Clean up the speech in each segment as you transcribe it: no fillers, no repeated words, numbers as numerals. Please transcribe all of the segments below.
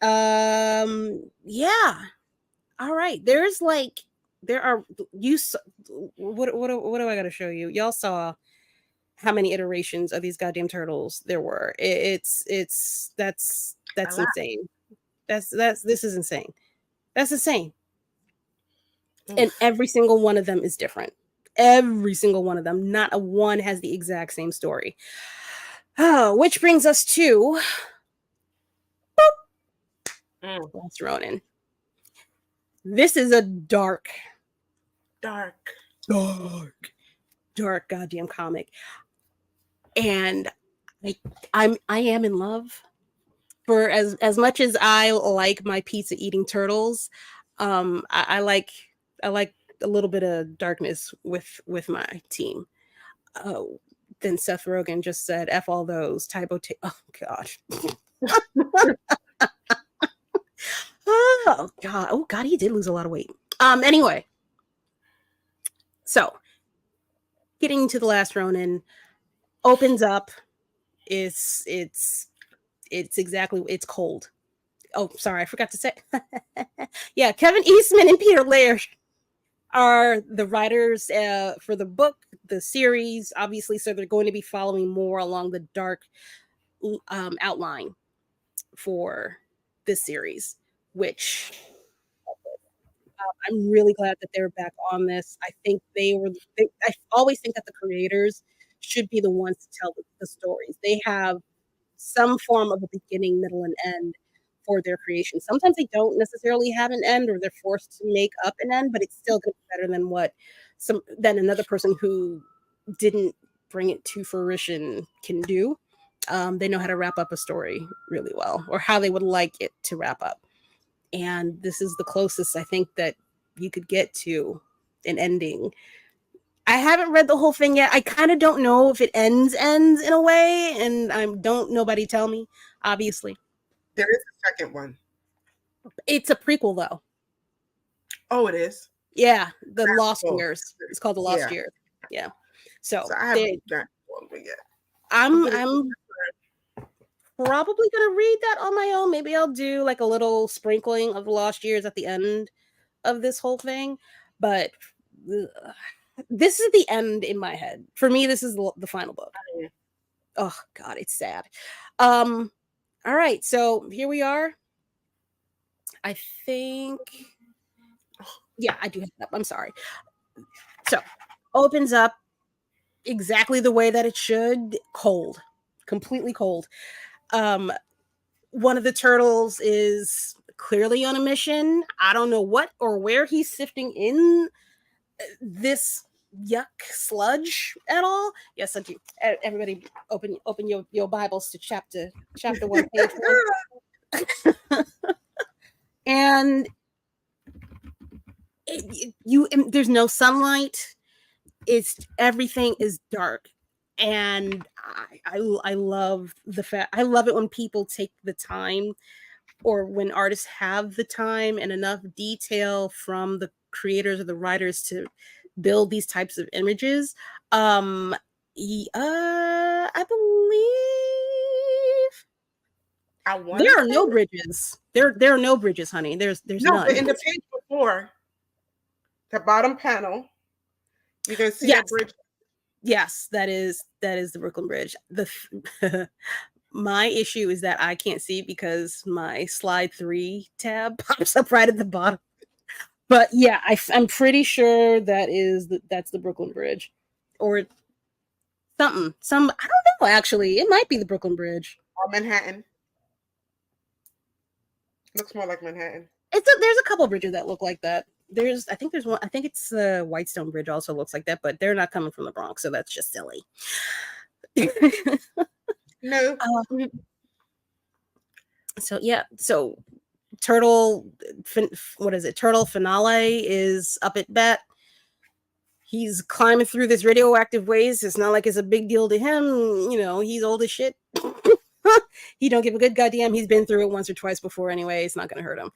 Yeah. All right. There are what do I got to show you? Y'all saw how many iterations of these goddamn turtles there were. It's A that's lot. insane. That's this is insane. That's insane. And Oof. every single one of them is different. Every single one of them. Not a one has the exact same story. Oh, which brings us to Mm. Last Ronin. This is a Dark. dark, dark goddamn comic. And I, I am in love. For as much as I like my pizza eating turtles, I like a little bit of darkness with my team. Oh, then Seth Rogen just said, "F all those typo." Oh God. Oh God. Oh God. He did lose a lot of weight. Anyway, so getting to the Last Ronin opens up. It's exactly it's cold. Oh, sorry, I forgot to say. Yeah, Kevin Eastman and Peter Laird are the writers for the book, the series, obviously. So they're going to be following more along the dark outline for this series, which I'm really glad that they're back on this. I think I always think that the creators should be the ones to tell the stories. They have some form of a beginning, middle, and end for their creation. Sometimes they don't necessarily have an end, or they're forced to make up an end, but it's still going to be better than what than another person who didn't bring it to fruition can do. They know how to wrap up a story really well, or how they would like it to wrap up. And this is the closest I think that you could get to an ending. I haven't read the whole thing yet. I kind of don't know if it ends in a way, and I don't nobody tell me. Obviously, There is a second one. it's a prequel though. Oh, it is. Yeah, the Lost Oh, Years. It's called the Lost yeah. Years. Yeah. So So I haven't gotten all of it yet. I'm gonna keep I'm probably gonna read that on my own. Maybe I'll do like a little sprinkling of the Lost Years at the end of this whole thing. But this is the end in my head. For me, this is the final book. it. Oh God, it's sad. Um, all right, so here we are. I think, yeah, I do have that. I'm sorry. So opens up exactly the way that it should. Cold, completely cold. Um, one of the turtles is clearly on a mission. I don't know what or where he's sifting in this yuck sludge at all. Yes, I do. Everybody, open your Bibles to chapter 1, page 1. And there's no sunlight. It's everything is dark, and I love the fact I love it when people take the time, or when artists have the time and enough detail from the creators or the writers to build these types of images. Um, I believe I want to there are say no bridges. There are no bridges, honey. There's no, but none. in the page before, the bottom panel, you can see Yes, that bridge. yes, that is the Brooklyn Bridge. The my issue is that I can't see because my slide 3 tab pops up right at the bottom. But yeah, I'm pretty sure that's the Brooklyn Bridge, or something. I don't know actually. It might be the Brooklyn Bridge. Or Manhattan. Looks more like Manhattan. There's a couple of bridges that look like that. I think there's one. I think it's the Whitestone Bridge also looks like that, but they're not coming from the Bronx, so that's just silly. No. um, so yeah, so Turtle, what is it? Turtle Finale is up at bat. He's climbing through this radioactive waste. It's not like it's a big deal to him. You know, he's old as shit. He don't give a good goddamn. He's been through it once or twice before anyway. It's not going to hurt him.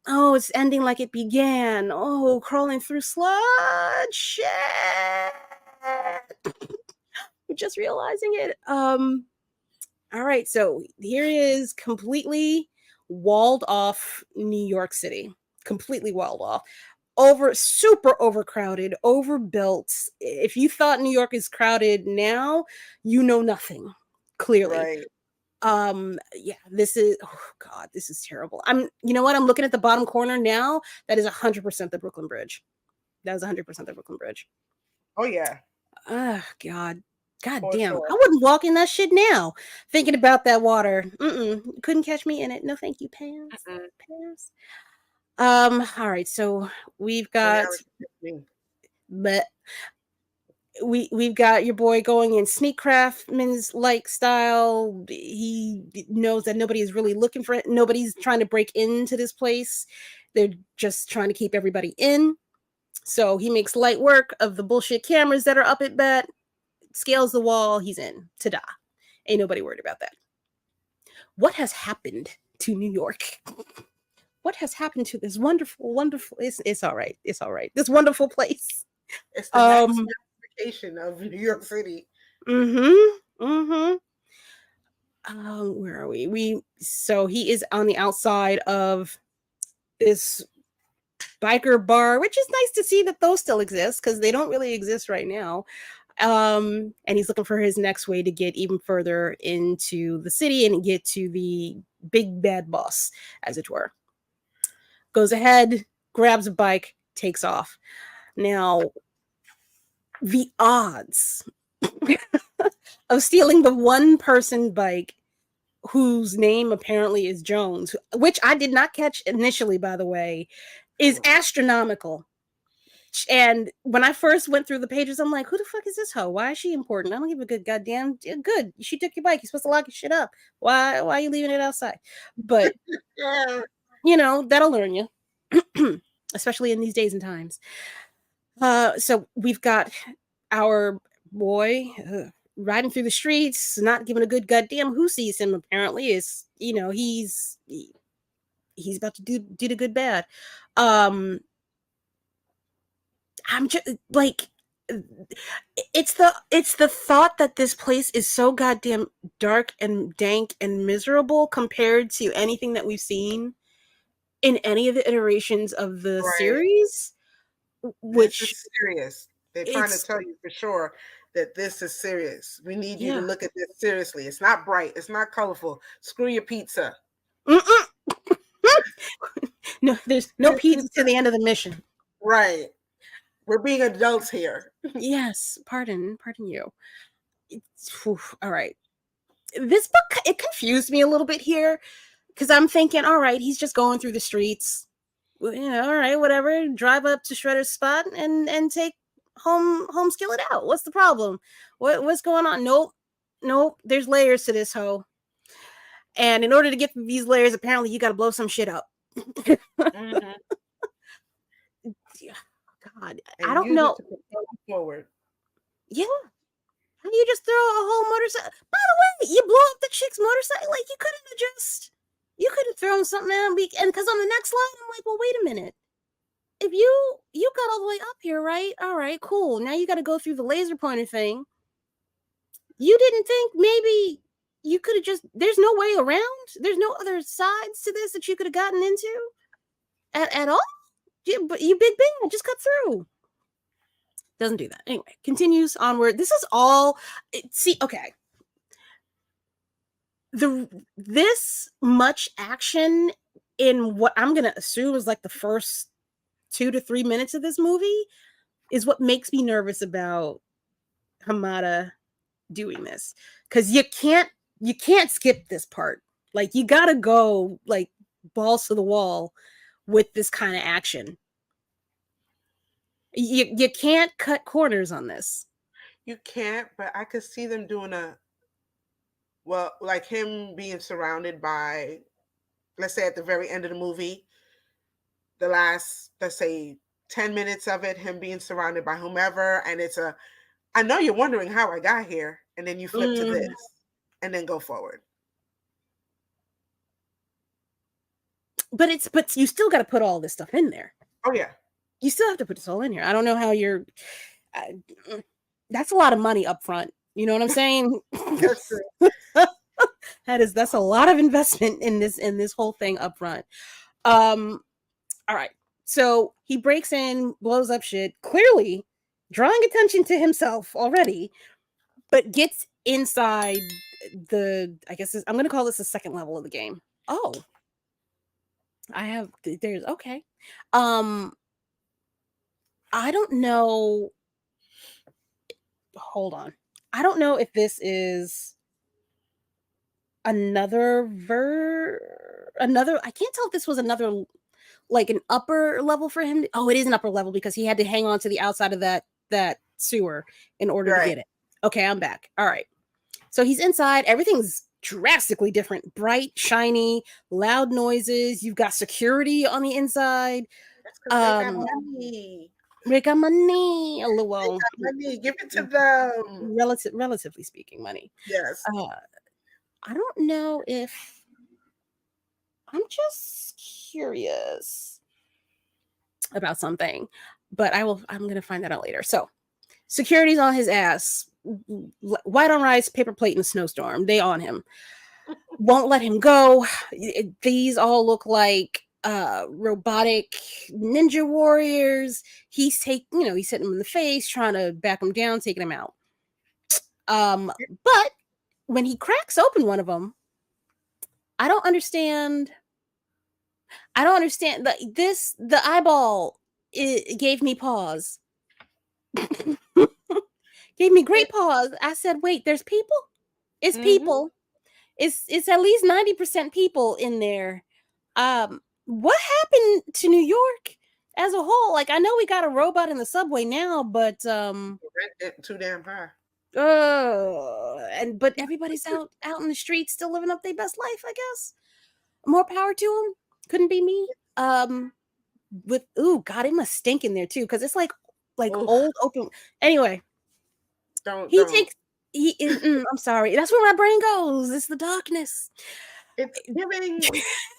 Oh, it's ending like it began. Oh, crawling through sludge. Shit. Just realizing it. All right, so here he is completely walled off New York City, completely walled off. Super overcrowded, overbuilt. If you thought New York is crowded now, you know nothing, clearly. Right. Yeah, this is, oh God, this is terrible. You know what? I'm looking at the bottom corner now. That is 100% the Brooklyn Bridge. That is 100% the Brooklyn Bridge. Oh yeah, Oh God. God for damn. sure. I wouldn't walk in that shit now. Thinking about that water. Couldn't catch me in it. No, thank you. Pass. Mm-mm. Pass. All right, so we've So now got it's just me. but we've got your boy going in sneak craftsman's like style. He knows that nobody is really looking for it. Nobody's trying to break into this place. They're just trying to keep everybody in. So he makes light work of the bullshit cameras that are up at bat, scales the wall, he's in. Ta-da. Ain't nobody worried about that. What has happened to New York? What has happened to this wonderful, wonderful, it's all right. It's all right. This wonderful place. It's the Um, vacation of New York City. mm-hmm. Mm-hmm. Where are we? So he is on the outside of this biker bar, which is nice to see that those still exist because they don't really exist right now. And he's looking for his next way to get even further into the city and get to the big bad boss, as it were. Goes ahead, grabs a bike, takes off. Now, the odds of stealing the one person bike whose name apparently is Jones, which I did not catch initially, by the way, is astronomical. And when I first went through the pages, I'm like, who the fuck is this hoe? Why is she important? I don't give a good goddamn. Good. She took your bike. You're supposed to lock your shit up. Why are you leaving it outside? But, Yeah. that'll learn you, especially in these days and times. So we've got our boy riding through the streets, not giving a good goddamn who sees him. Apparently, is he's about to do the good bad. I'm just like, it's the thought that this place is so goddamn dark and dank and miserable compared to anything that we've seen in any of the iterations of the Right. series, This which is serious. They're trying to it's tell you for sure that this is serious. We need you to yeah. look at this seriously. It's not bright. It's not colorful. Screw your pizza. No, there's no pizza to the end of the mission. Right. We're being adults here. Yes, pardon you. All right. This book, it confused me a little bit here because I'm thinking, all right, he's just going through the streets. All right, whatever. Drive up to Shredder's spot and take home skillet out. What's the problem? What's going on? Nope. There's layers to this hoe, and in order to get these layers, apparently you got to blow some shit up. Mm-hmm. God, I And don't use it know. to propel forward. Yeah, how do you just throw a whole motorcycle? By the way, you blow up the chick's motorcycle. Like you could have thrown something out, and because on the next line, I'm like, well, wait a minute. If you got all the way up here, right? All right, cool. Now you got to go through the laser pointer thing. You didn't think maybe you could have just? There's no way around. There's no other sides to this that you could have gotten into at all. But you big bang, just cut through. Doesn't do that. Anyway, continues onward. This is all. See, okay. This much action in what I'm gonna assume is like the first 2 to 3 minutes of this movie is what makes me nervous about Hamada doing this, because you can't skip this part. Like you gotta go like balls to the wall with this kind of action. You can't cut corners on this. You can't, but I could see them doing like him being surrounded by, let's say at the very end of the movie, the last, let's say 10 minutes of it, him being surrounded by whomever. And I know you're wondering how I got here. And then you flip to this and then go forward. But you still got to put all this stuff in there. Oh, yeah. You still have to put this all in here. I don't know how you're. That's a lot of money up front. You know what I'm saying? That's true. That's a lot of investment in this whole thing up front. All right. So he breaks in, blows up shit, clearly drawing attention to himself already, but gets inside I guess I'm going to call this the second level of the game. Oh, there's okay. Um, I don't know. Hold on. I don't know if this is I can't tell if this was another like an upper level for him. Oh, it is an upper level because he had to hang on to the outside of that sewer in order to Right. get it. Okay, I'm back. All right. So he's inside. Everything's drastically different. Bright, shiny, loud noises. You've got security on the inside. That's because they got money. They got money. They Well, got money. Give it to them. relatively speaking, money. Yes. I don't know if I'm just curious about something, but I'm going to find that out later. So, security's on his ass. White on rice, paper plate in a snowstorm. They on him. Won't let him go. These all look like robotic ninja warriors. He's hitting him in the face, trying to back him down, taking him out. But when he cracks open one of them, I don't understand the eyeball, it gave me pause. Gave me great pause. I said, wait, there's people? It's people. It's at least 90% people in there. What happened to New York as a whole? Like, I know we got a robot in the subway now, but Rent too damn high. but everybody's out in the streets still living up their best life, I guess. More power to them. Couldn't be me. God, it must stink in there too, because it's like Oof. old open. Anyway, don't. I'm sorry. That's where my brain goes. It's the darkness. It's giving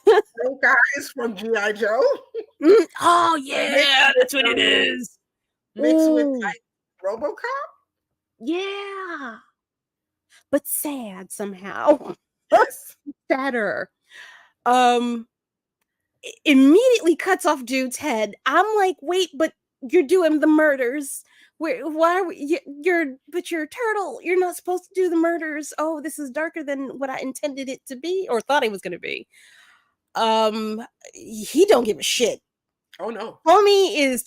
those guys from G.I. Joe. Oh yeah, that's what it is. Mixed with like RoboCop. Yeah, but sad somehow. Yes. Sadder. Immediately cuts off dude's head. I'm like, wait, but you're doing the murders. Why are you're a turtle. You're not supposed to do the murders. Oh, this is darker than what I intended it to be or thought it was going to be. He don't give a shit. Oh no. Homie is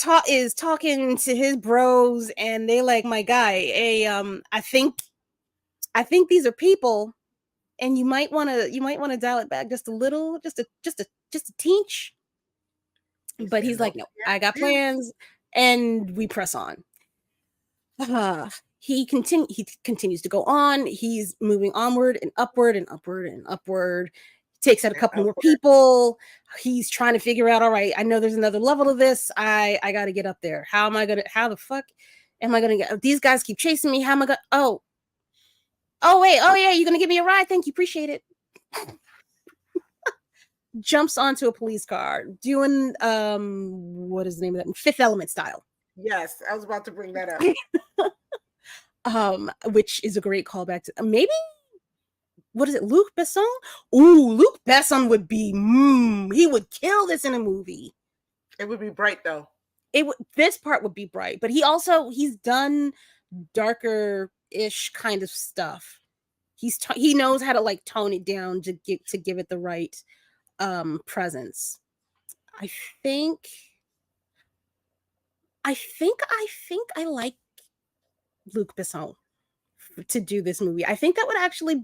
talking to his bros, and they like, my guy. Hey, I think these are people, and you might want to dial it back just a little, just a teach. But he's like, no, I got plans, and we press on. He continues to go on. He's moving onward and upward and upward and upward. Takes out a couple more people. He's trying to figure out, all right, I know there's another level to this. I got to get up there. How the fuck am I going to get? These guys keep chasing me. How am I going to? Oh, wait. Oh, yeah. You're going to give me a ride? Thank you. Appreciate it. Jumps onto a police car doing, what is the name of that? Fifth Element style. Yes. I was about to bring that up. Which is a great callback to maybe, what is it? Luc Besson? Ooh, Luc Besson would be, he would kill this in a movie. It would be bright though. This part would be bright, but he's done darker-ish kind of stuff. He knows how to like tone it down to give it the right presence. I think I like Luc Besson to do this movie. I think that would actually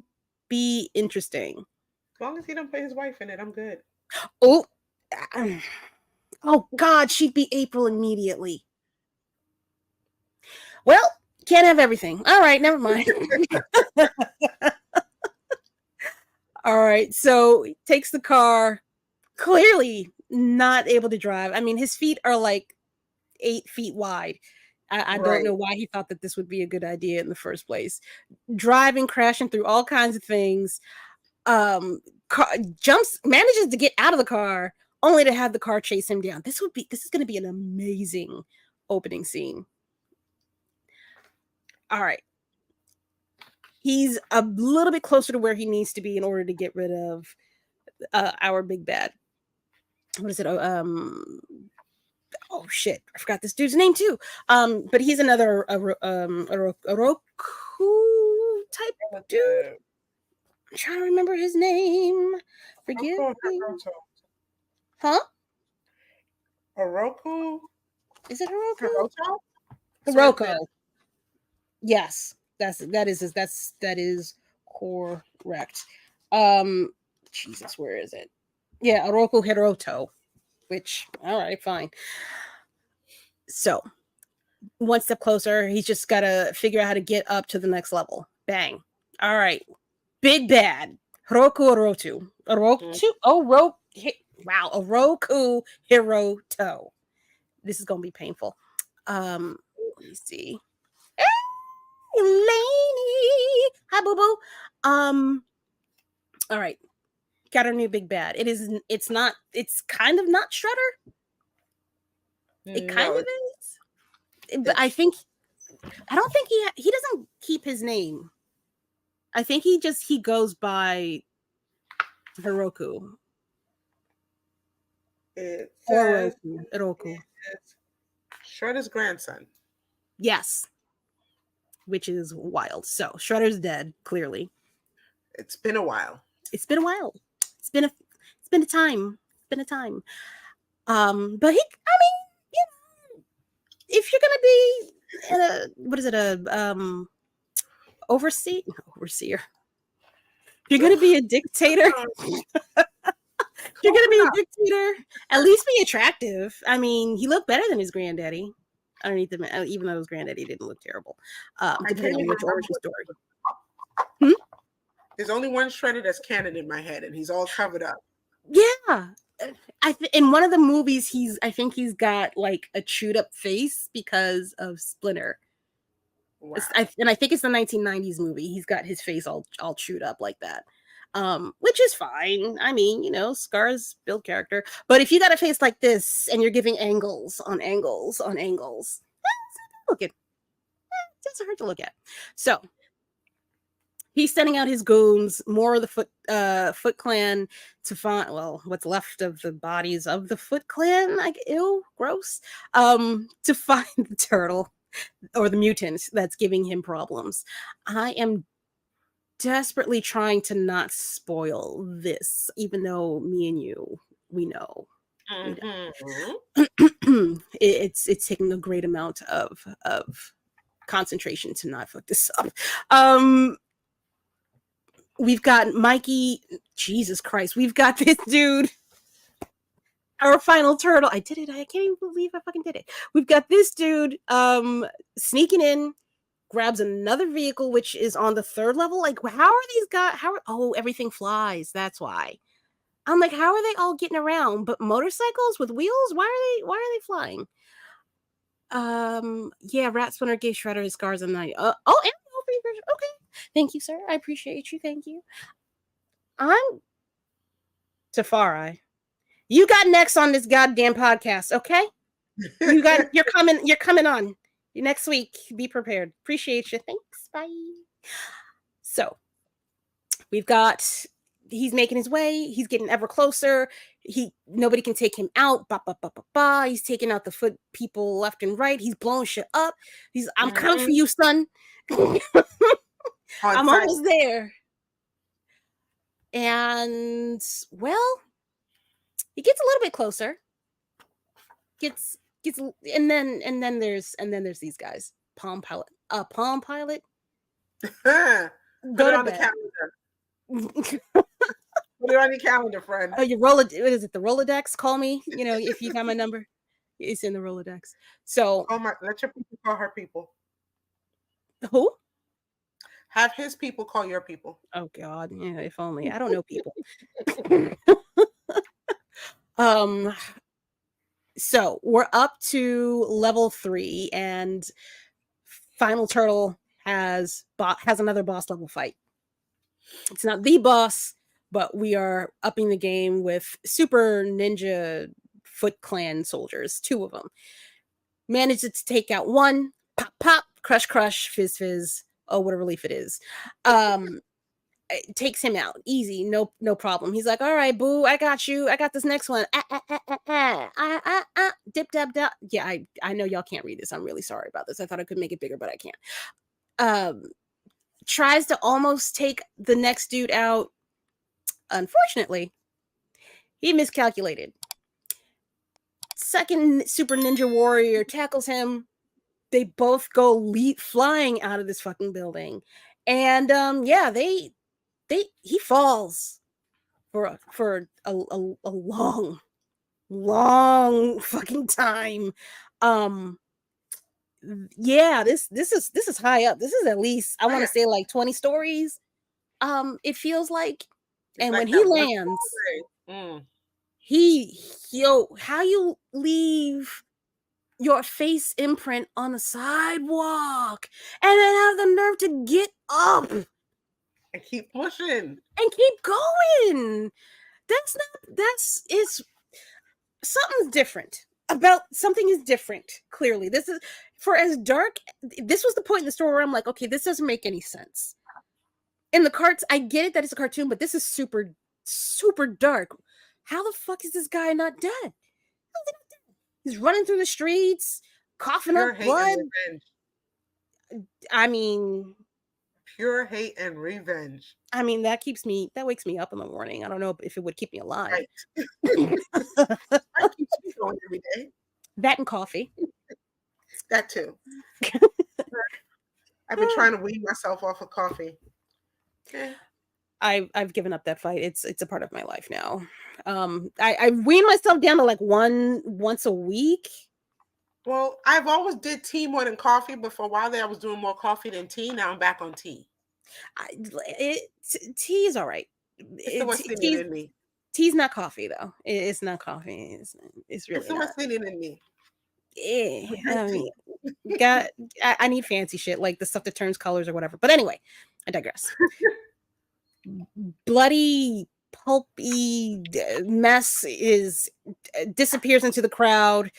be interesting. As long as he don't play his wife in it, I'm good. Oh God, she'd be April immediately. Well, can't have everything. All right, never mind. All right, so he takes the car, clearly not able to drive. I mean, his feet are like 8 feet wide. I don't know why he thought that this would be a good idea in the first place. Driving, crashing through all kinds of things. Manages to get out of the car, only to have the car chase him down. This is going to be an amazing opening scene. All right. He's a little bit closer to where he needs to be in order to get rid of our big bad. What is it? Oh shit! I forgot this dude's name too. But he's another a Roku type dude. I'm trying to remember his name. Forgive me. Huh? Oroku? Is it Heroku? Hiroto? Hiroko. Yes, that is correct. Jesus, where is it? Yeah, Oroku Hiroto. Which, all right, fine. So, one step closer. He's just got to figure out how to get up to the next level. Bang. All right. Big bad. Roku Orotu. Orotu? Oh, wow. Oroku Hiroto. This is going to be painful. Let me see. Hey, Lainey. Hi, boo boo. All right. Got our new big bad. It's kind of not Shredder. It kind of is. But I don't think he doesn't keep his name. I think he goes by Hiroku. Hiroku. Shredder's grandson. Yes. Which is wild. So Shredder's dead, clearly. It's been a while. It's been a while. It's been a time. But if you're gonna be in a overseer. If you're gonna be a dictator. You're gonna be a dictator. At least be attractive. I mean, he looked better than his granddaddy. Underneath him, even though his granddaddy didn't look terrible. Depending on which origin story. There's only one Shredder that's canon in my head, and he's all covered up. Yeah, in one of the movies, I think he's got like a chewed up face because of Splinter. Wow. And I think it's the 1990s movie. He's got his face all chewed up like that. Which is fine. I mean, scars build character. But if you got a face like this and you're giving angles on angles on angles, it's hard to look at. So he's sending out his goons, more of the Foot Clan, to find what's left of the bodies of the Foot Clan. Like, ew, gross. To find the turtle or the mutant that's giving him problems. I am desperately trying to not spoil this, even though me and you, we know. Mm-hmm. It's taking a great amount of concentration to not fuck this up. We've got Mikey. Jesus Christ, we've got this dude. Our final turtle. I did it. I can't even believe I fucking did it. We've got this dude sneaking in, grabs another vehicle, which is on the 3rd level. Like, how are these guys? Everything flies. That's why. I'm like, how are they all getting around? But motorcycles with wheels? Why are they flying? Yeah, Rat Splinter gave Shredder his scars on night. And okay. Thank you, sir. I appreciate you. Thank you. I'm Tafari. You got next on this goddamn podcast, okay? You're coming on next week. Be prepared. Appreciate you. Thanks. Bye. So he's making his way. He's getting ever closer. Nobody can take him out. He's taking out the Foot people left and right. He's blowing shit up. I'm coming for you, son. I'm almost there. And he gets a little bit closer. And then there's these guys. Palm Pilot. Put it on the calendar. Put it on your calendar, friend. Oh, what is it? The Rolodex? Call me. If you got my number, it's in the Rolodex. So, let your people call her people. Who? Have his people call your people. Oh God, yeah. If only. I don't know people. So we're up to level 3, and Final Turtle has another boss level fight. It's not the boss, but we are upping the game with super ninja Foot Clan soldiers, 2 of them. Managed to take out one, pop, pop, crush, crush, fizz, fizz, Oh, what a relief it is. Takes him out easy, no problem. He's like, all right, boo, I got you, I got this next one. Dip dab dab. Yeah, I know y'all can't read this, I'm really sorry about this. I thought I could make it bigger, but I can't. Tries to almost take the next dude out. Unfortunately, he miscalculated. Second super ninja warrior tackles him. They both go flying out of this fucking building, and yeah, he falls for a long fucking time. Yeah, this is high up. This is at least, I want to say, like 20 stories. It feels like. It's And when like he that one lands, hallway. how you leave your face imprint on the sidewalk and then have the nerve to get up And keep pushing. and keep going. It's something's different. Something is different. Clearly, this is, for as dark. This was the point in the story where I'm like, okay, this doesn't make any sense. In the carts, I get it that it's a cartoon, but this is super, super dark. How the fuck is this guy not dead? He's running through the streets, coughing Pure up hate blood. and revenge. I mean, pure hate and revenge. I mean, that wakes me up in the morning. I don't know if it would keep me alive. Right. I keep going every day. That and coffee. That too. I've been trying to wean myself off of coffee. Yeah. I've given up that fight. It's a part of my life now. I wean myself down to like once a week. Well, I've always did tea more than coffee, but for a while there I was doing more coffee than tea. Now I'm back on tea. Tea is all right. It's the West Indian in me. Tea's not coffee though. It's not coffee. It's really it's the West Indian in me. I mean, I need fancy shit, like the stuff that turns colors or whatever. But anyway, I digress. Bloody, pulpy mess disappears into the crowd.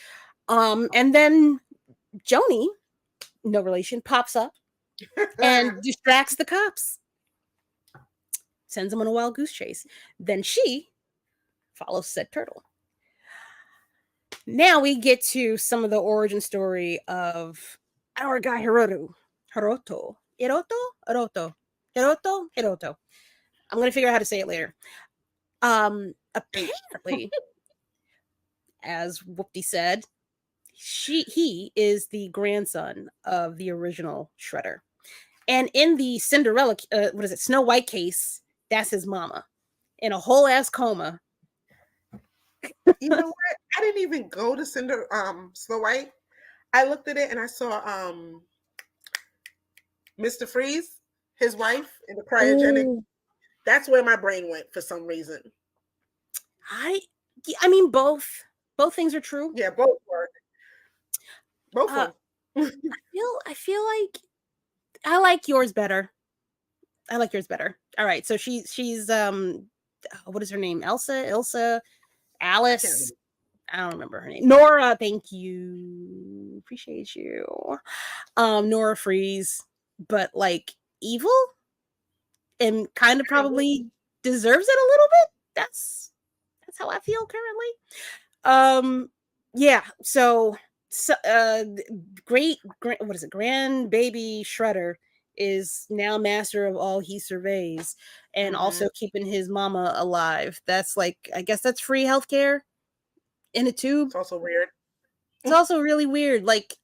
And then Joni, no relation, pops up and distracts the cops. Sends them on a wild goose chase. Then she follows said turtle. Now we get to some of the origin story of our guy Hiroto. I'm gonna figure out how to say it later. Apparently, as Whoopty said, he is the grandson of the original Shredder. And in the Cinderella, Snow White case, that's his mama in a whole ass coma. You know what? I didn't even go to Snow White. I looked at it and I saw Mr. Freeze, his wife, in the cryogenic. Ooh. That's where my brain went for some reason. I mean, both things are true. Yeah, both work. Both of them. I feel like I like yours better. All right, so she's what is her name? Ilsa, Alice. I don't remember her name. Nora, thank you. Appreciate you. Nora Freeze, but like evil and kind of probably deserves it a little bit. That's how I feel currently. Yeah, so great what is it? Grandbaby Shredder is now master of all he surveys and also keeping his mama alive. That's like, I guess that's free healthcare in a tube. It's also weird. It's also really weird. Like,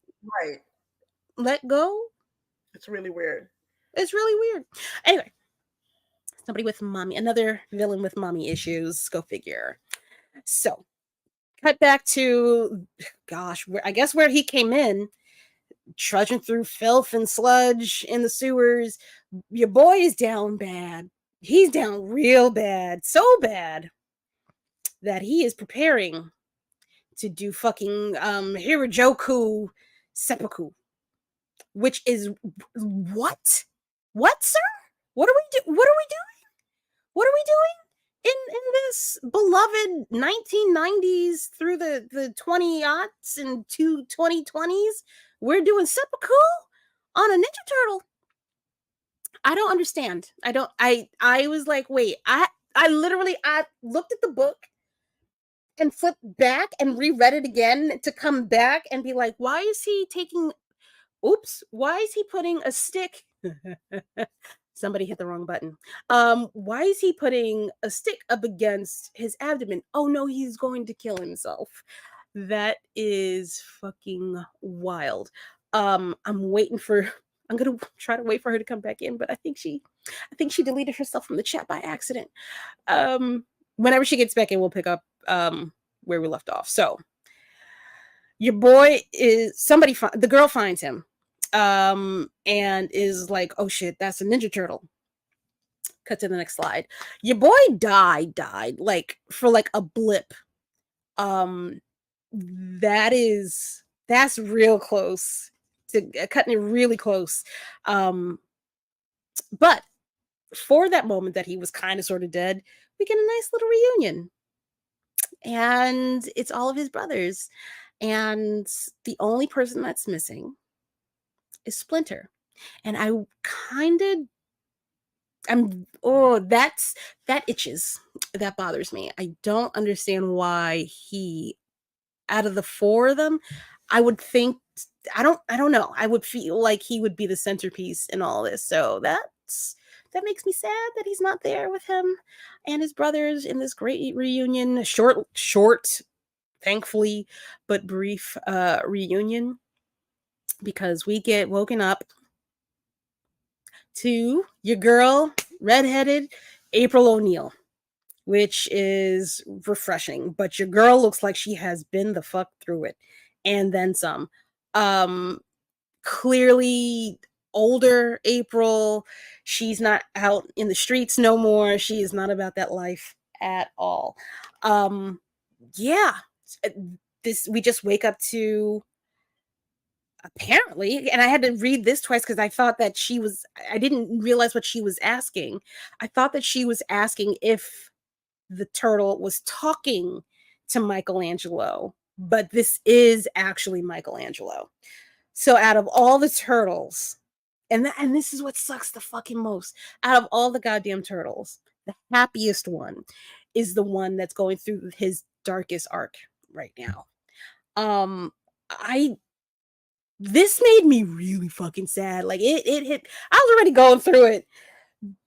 right. Let go. It's really weird. Anyway, somebody with another villain with mommy issues. Go figure. So, cut back to, where he came in, trudging through filth and sludge in the sewers. Your boy is down bad. He's down real bad. So bad that he is preparing to do fucking Hirajoku seppuku. Which is what? What, sir? What are we doing? What are we doing in this beloved 1990s through the 20-aughts and 2020s? We're doing seppuku on a Ninja Turtle. I don't understand. I was like, wait, I literally I looked at the book and flipped back and reread it again to come back and be like, why is he taking oops, why is he putting a stick? Somebody hit the wrong button. Why is he putting a stick up against his abdomen? Oh no, he's going to kill himself. That is fucking wild. I'm waiting for I'm gonna try to wait for her to come back in, but I think she deleted herself from the chat by accident. Whenever she gets back in, we'll pick up where we left off. So your boy is the girl finds him and is like, oh shit, that's a Ninja Turtle. Cut to the next slide. Your boy died like for like a blip. um that's real close to cutting it really close. But for that moment that he was kind of sort of dead, we get a nice little reunion, and it's all of his brothers, and the only person that's missing is Splinter. And I kind of that itches. That bothers me. I don't understand why he out of the four of them, I would think I don't know. I would feel like he would be the centerpiece in all this. So that makes me sad that he's not there with him and his brothers in this great reunion. Short, thankfully, but brief reunion, because we get woken up to your girl, redheaded April O'Neil, which is refreshing. But your girl looks like she has been the fuck through it and then some. Clearly older April. She's not out in the streets no more. She is not about that life at all. Yeah. This we just wake up to apparently, and I had to read this twice because I didn't realize what she was asking. I thought that she was asking if the turtle was talking to Michelangelo, but this is actually Michelangelo. So out of all the turtles, and this is what sucks the fucking most, out of all the goddamn turtles, the happiest one is the one that's going through his darkest arc right now. I This made me really fucking sad. Like it hit. I was already going through it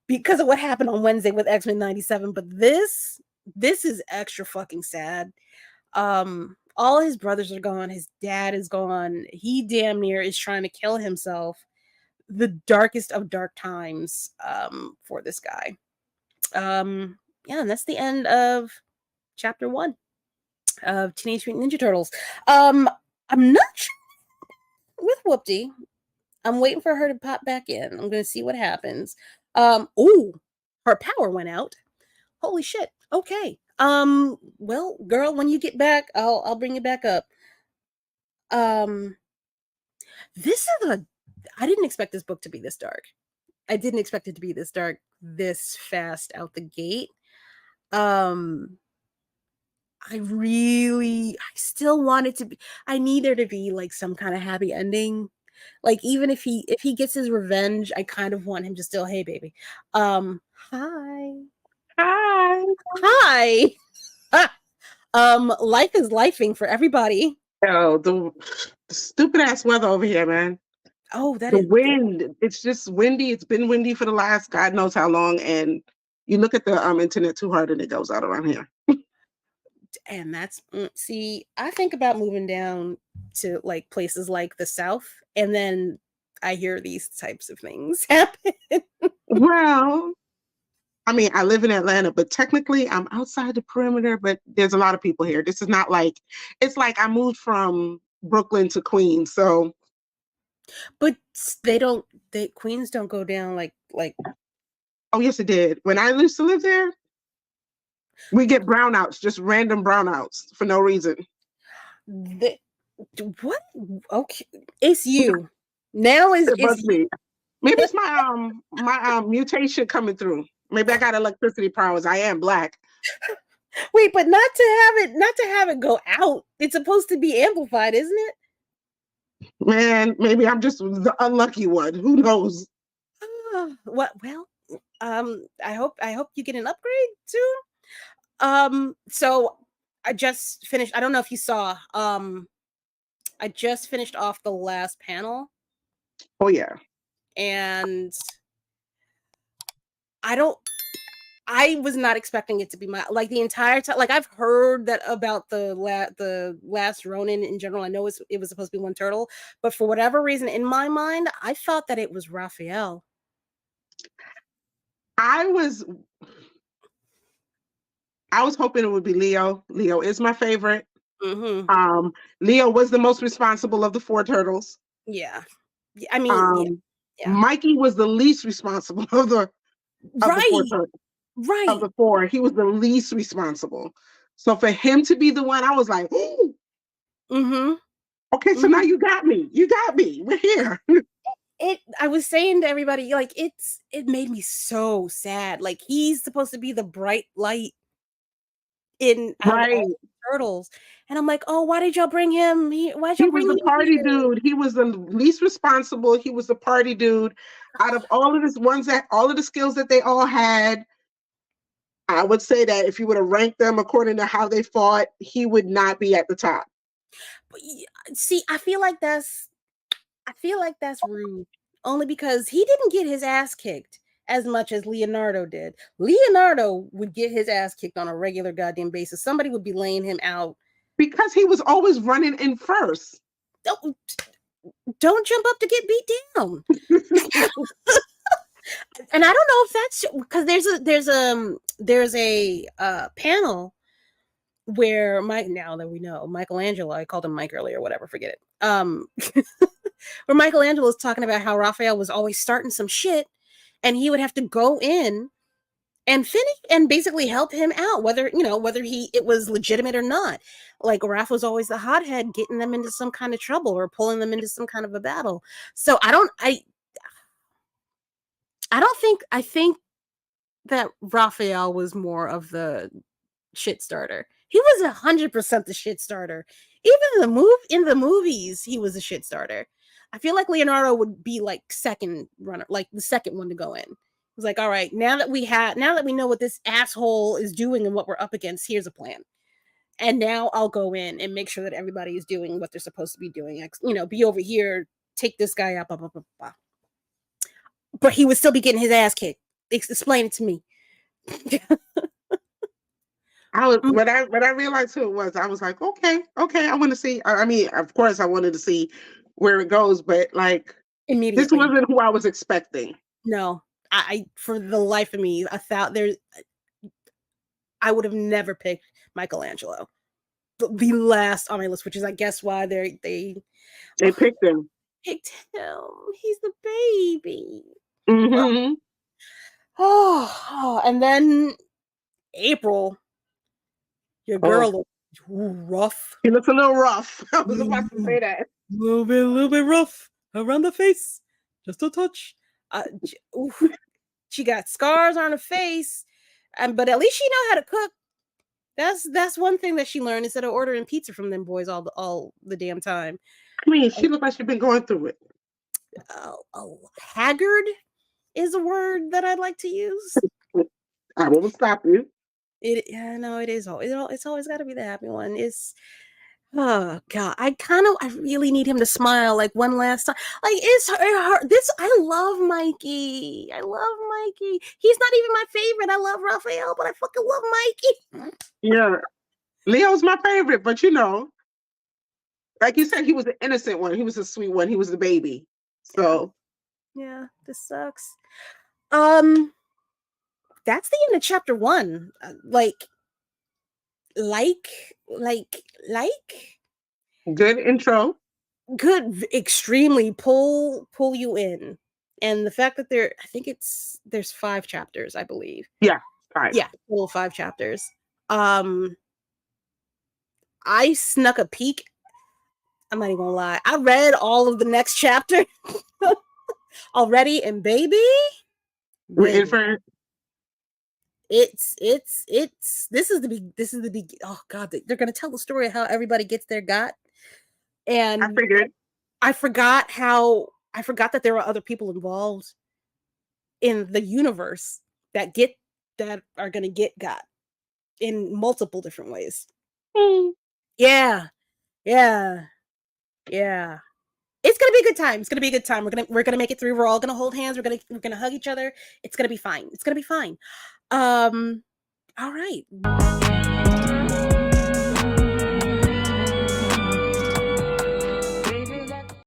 because of what happened on Wednesday with X-Men 97, but this is extra fucking sad. All his brothers are gone, his dad is gone. He damn near is trying to kill himself. The darkest of dark times for this guy. Yeah, and that's the end of chapter 1 of Teenage Mutant Ninja Turtles. I'm not sure with Whoopty. I'm waiting for her to pop back in. I'm gonna see what happens. Oh, her power went out. Holy shit. Okay. Well, girl, when you get back, I'll bring you back up. This is I didn't expect this book to be this dark. I didn't expect it to be this dark this fast out the gate. I still want it to be, I need there to be like some kind of happy ending. Like even if he gets his revenge, I kind of want him to still, hey baby. Hi. Hi. Hi. Life is lifing for everybody. Oh, the stupid ass weather over here, man. Oh, that The is wind. It's just windy. It's been windy for the last God knows how long. And you look at the internet too hard and it goes out around here. and that's see, I think about moving down to like places like the South, and then I hear these types of things happen. Well, I mean, I live in Atlanta, but technically I'm outside the perimeter, but there's a lot of people here. This is not like, it's like I moved from Brooklyn to Queens. So, But Queens don't go down like oh, yes, it did. When I used to live there, we get brownouts, just random brownouts for no reason. What? Okay, it's you. Now It it's must be. Maybe it's my mutation coming through. Maybe I got electricity powers. I am Black. Wait, but not to have it go out. It's supposed to be amplified, isn't it? Man, maybe I'm just the unlucky one. Who knows? What? Well, I hope you get an upgrade soon. So I just finished. I don't know if you saw. I just finished off the last panel, Oh yeah. and I don't. I was not expecting it to be my like the entire time. Like I've heard that about the last Ronin in general. I know it was supposed to be one turtle, but for whatever reason, in my mind, I thought that it was Raphael. I was I was hoping it would be Leo. Leo is my favorite. Mm-hmm. Um, Leo was the most responsible of the four turtles. Yeah. I mean, yeah, Um, yeah. Mikey was the least responsible of the four Right, turtles. Of right. the four, he was the least responsible. So for him to be the one, I was like, ooh, Mm-hmm. okay, so now Mm-hmm. you got me. You got me. We're here. I was saying to everybody, like, it made me so sad. Like, he's supposed to be the bright light in out of all Right. the turtles. And I'm like, oh, why did y'all bring him here? Why'd He y'all was bring the him party here? dude. He was the least responsible. He was the party dude. Out of all of this ones that all of the skills that they all had, I would say that if you were to rank them according to how they fought, he would not be at the top. But see, I feel like that's rude. Only because he didn't get his ass kicked as much as Leonardo did. Leonardo would get his ass kicked on a regular goddamn basis. Somebody would be laying him out. Because he was always running in first. Don't, don't jump up to get beat down. And I don't know if that's because there's a panel where Mike, now that we know Michelangelo, I called him Mike earlier, whatever, forget it. Where Michelangelo is talking about how Raphael was always starting some shit, and he would have to go in and finish and basically help him out, whether he it was legitimate or not. Like Raph was always the hothead, getting them into some kind of trouble or pulling them into some kind of a battle. So I don't think I think that Raphael was more of the shit starter. He was 100% the shit starter. Even in the movies, he was a shit starter. I feel like Leonardo would be like second runner, like the second one to go in. It was like, all right, now that we know what this asshole is doing and what we're up against, here's a plan. And now I'll go in and make sure that everybody is doing what they're supposed to be doing. Be over here, take this guy up, blah, blah, blah, blah. But he would still be getting his ass kicked. Explain it to me. I was when I realized who it was, I was like, okay, okay, I want to see. I mean, of course, I wanted to see where it goes, but like, this Immediately. wasn't who I was expecting. No, I for the life of me, I would have never picked Michelangelo. The last on my list, which is I guess why they They picked him. picked him. He's the baby. Hmm. And then April, your Oh, girl looked rough. he looks a little rough. I was about to A say that. little bit rough around the face, just a touch. Uh, she got scars on her face, but at least she know how to cook. That's one thing that she learned instead of ordering pizza from them boys all the damn time. I mean, she looked like she'd been going through it. Haggard is a word that I'd like to use. I won't stop you. Yeah, no, it is. It's always got to be the happy one. It's oh god, I really need him to smile like one last time. Like this. I love Mikey. I love Mikey. He's not even my favorite. I love Raphael, but I fucking love Mikey. Yeah, Leo's my favorite, but like you said, he was the innocent one. He was the sweet one. He was the baby. Yeah, So yeah. This sucks. Um, that's the end of chapter one. Like, like, like. good intro. Good, extremely pull you in, and the fact that there's 5 chapters, I believe. Yeah, five. Yeah, total 5 chapters. Um, I snuck a peek. I'm not even gonna lie. I read all of the next chapter already, and We're in baby, for. it's this is the big. Oh god, they're gonna tell the story of how everybody gets their got, I and figured. I forgot that there were other people involved. in the universe that are gonna get got in multiple different ways. Mm. Yeah, yeah, yeah. It's gonna be a good time. It's gonna be a good time. We're gonna make it through. We're all gonna hold hands. We're gonna hug each other. It's gonna be fine. It's gonna be fine. All right.